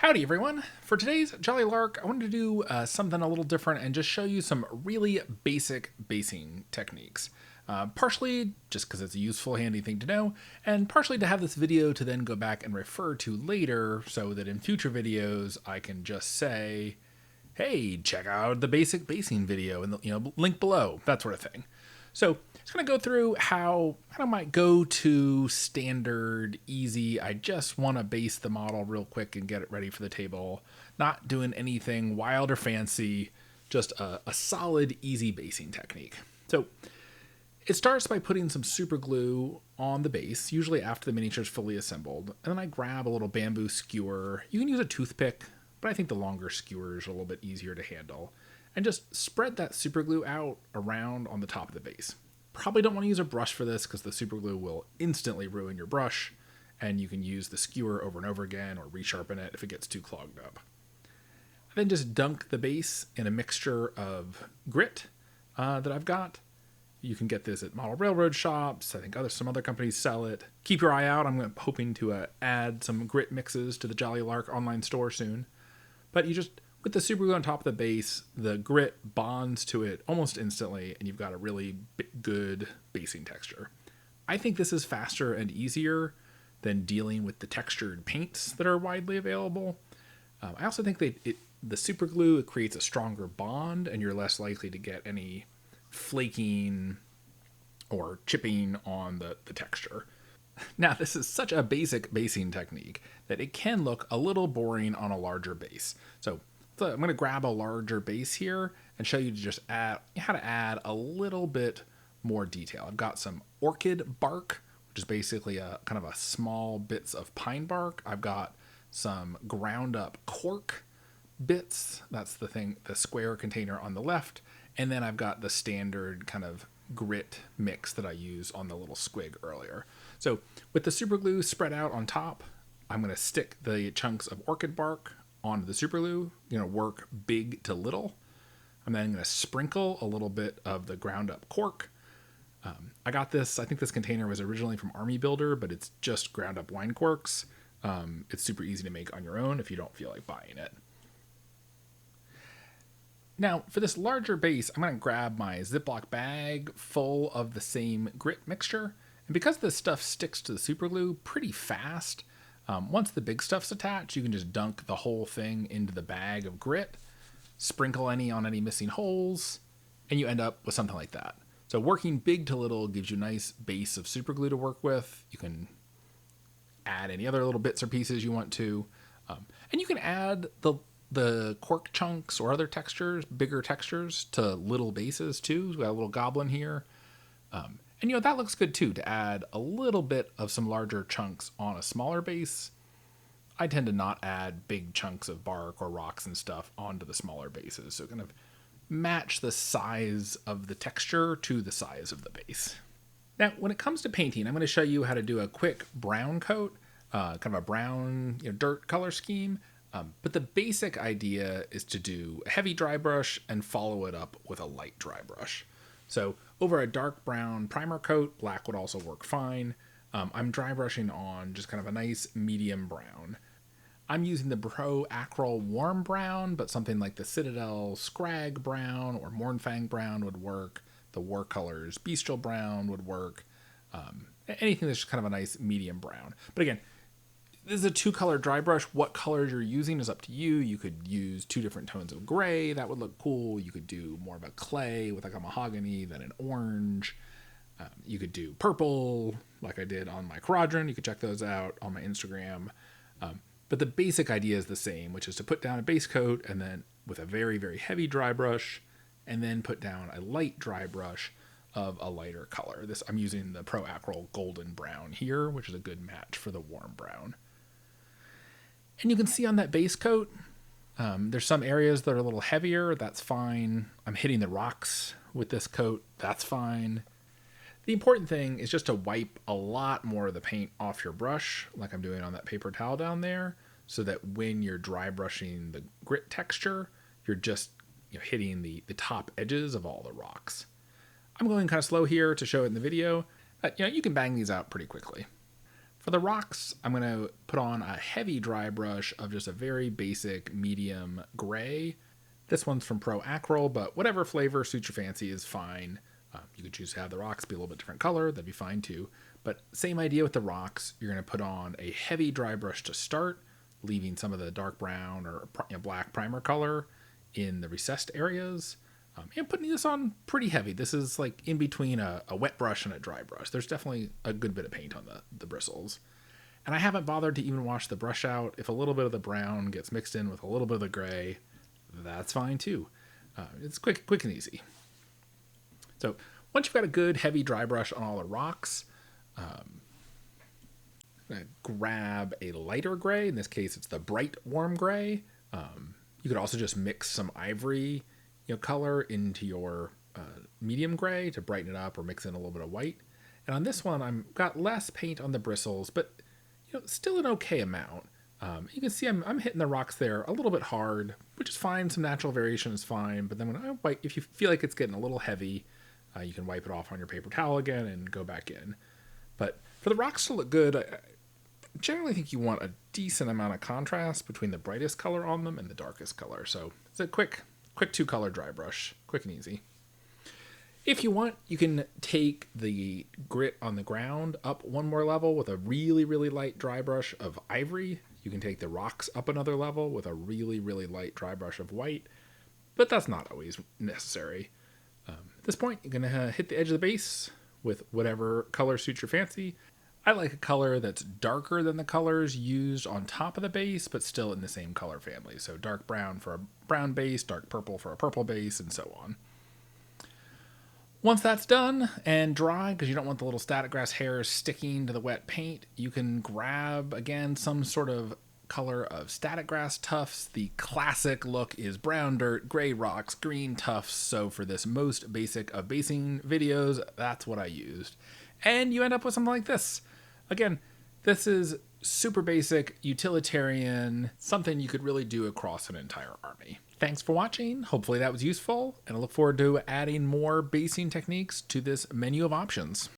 Howdy everyone! For today's Jolly Lark, I wanted to do something a little different and just show you some really basic basing techniques. Partially just because it's a useful, handy thing to know, and partially to have this video to then go back and refer to later so that in future videos I can just say, hey, check out the basic basing video in the link below, that sort of thing. So just going to go through how kind of my go-to standard, easy, I just want to base the model real quick and get it ready for the table. Not doing anything wild or fancy, just a solid, easy basing technique. So it starts by putting some super glue on the base, usually after the miniature is fully assembled. And then I grab a little bamboo skewer. You can use a toothpick, but I think the longer skewers are a little bit easier to handle. And just spread that super glue out around on the top of the base. Probably don't want to use a brush for this because the super glue will instantly ruin your brush, and you can use the skewer over and over again or resharpen it if it gets too clogged up. Then just dunk the base in a mixture of grit that I've got. You can get this at model railroad shops. I think some other companies sell it. Keep your eye out. I'm hoping to add some grit mixes to the Jolly Lark online store soon. But you just, with the super glue on top of the base, the grit bonds to it almost instantly, and you've got a really good basing texture. I think this is faster and easier than dealing with the textured paints that are widely available. I also think the super glue, it creates a stronger bond, and you're less likely to get any flaking or chipping on the texture. Now, this is such a basic basing technique that it can look a little boring on a larger base. So I'm going to grab a larger base here and show you how to add a little bit more detail. I've got some Orchid Bark, which is basically a kind of a small bits of pine bark. I've got some ground up cork bits. That's the square container on the left. And then I've got the standard kind of grit mix that I used on the little squig earlier. So with the super glue spread out on top, I'm going to stick the chunks of Orchid Bark onto the super glue, work big to little. I'm then going to sprinkle a little bit of the ground up cork. I got this, I think this container was originally from Army Builder, but it's just ground up wine corks. It's super easy to make on your own if you don't feel like buying it. Now, for this larger base, I'm going to grab my Ziploc bag full of the same grit mixture. And because this stuff sticks to the super glue pretty fast, once the big stuff's attached, you can just dunk the whole thing into the bag of grit, sprinkle on any missing holes, and you end up with something like that. So working big to little gives you a nice base of super glue to work with. You can add any other little bits or pieces you want to. And you can add the cork chunks or other textures, bigger textures, to little bases too. We've got a little goblin here. And that looks good too, to add a little bit of some larger chunks on a smaller base. I tend to not add big chunks of bark or rocks and stuff onto the smaller bases. So kind of match the size of the texture to the size of the base. Now, when it comes to painting, I'm going to show you how to do a quick brown coat, kind of a brown dirt color scheme. But the basic idea is to do a heavy dry brush and follow it up with a light dry brush. So over a dark brown primer coat, black would also work fine. I'm dry brushing on just kind of a nice medium brown. I'm using the Pro Acryl Warm Brown, but something like the Citadel Scrag Brown or Mournfang Brown would work. The War Colors Bestial Brown would work. Anything that's just kind of a nice medium brown. But again, this is a 2-color dry brush. What colors you're using is up to you. You could use 2 different tones of gray. That would look cool. You could do more of a clay with like a mahogany than an orange. You could do purple like I did on my quadrant. You could check those out on my Instagram. But the basic idea is the same, which is to put down a base coat and then with a very, very heavy dry brush, and then put down a light dry brush of a lighter color. I'm using the Pro Acryl Golden Brown here, which is a good match for the warm brown. And you can see on that base coat, there's some areas that are a little heavier. That's fine. I'm hitting the rocks with this coat. That's fine. The important thing is just to wipe a lot more of the paint off your brush, like I'm doing on that paper towel down there, so that when you're dry brushing the grit texture, you're just hitting the top edges of all the rocks. I'm going kind of slow here to show it in the video, but you can bang these out pretty quickly. For the rocks, I'm going to put on a heavy dry brush of just a very basic medium gray. This one's from Pro Acryl, but whatever flavor suits your fancy is fine. You could choose to have the rocks be a little bit different color, that'd be fine too. But same idea with the rocks, you're going to put on a heavy dry brush to start, leaving some of the dark brown or black primer color in the recessed areas. And putting this on pretty heavy. This is like in between a wet brush and a dry brush. There's definitely a good bit of paint on the bristles. And I haven't bothered to even wash the brush out. If a little bit of the brown gets mixed in with a little bit of the gray, that's fine too. It's quick and easy. So once you've got a good heavy dry brush on all the rocks, I'm going to grab a lighter gray. In this case, it's the bright warm gray. You could also just mix some ivory color into your medium gray to brighten it up or mix in a little bit of white. And on this one, I've got less paint on the bristles, but still an okay amount. You can see I'm hitting the rocks there a little bit hard, which is fine. Some natural variation is fine. But then when I wipe, if you feel like it's getting a little heavy, you can wipe it off on your paper towel again and go back in. But for the rocks to look good, I generally think you want a decent amount of contrast between the brightest color on them and the darkest color. So it's a quick 2-color dry brush, quick and easy. If you want, you can take the grit on the ground up one more level with a really, really light dry brush of ivory. You can take the rocks up another level with a really, really light dry brush of white, but that's not always necessary. At this point, you're going to hit the edge of the base with whatever color suits your fancy. I like a color that's darker than the colors used on top of the base, but still in the same color family. So dark brown for a brown base, dark purple for a purple base, and so on. Once that's done and dry, because you don't want the little static grass hairs sticking to the wet paint, you can grab, again, some sort of color of static grass tufts. The classic look is brown dirt, gray rocks, green tufts. So for this most basic of basing videos, that's what I used. And you end up with something like this. Again, this is super basic, utilitarian, something you could really do across an entire army. Thanks for watching. Hopefully that was useful, and I look forward to adding more basing techniques to this menu of options.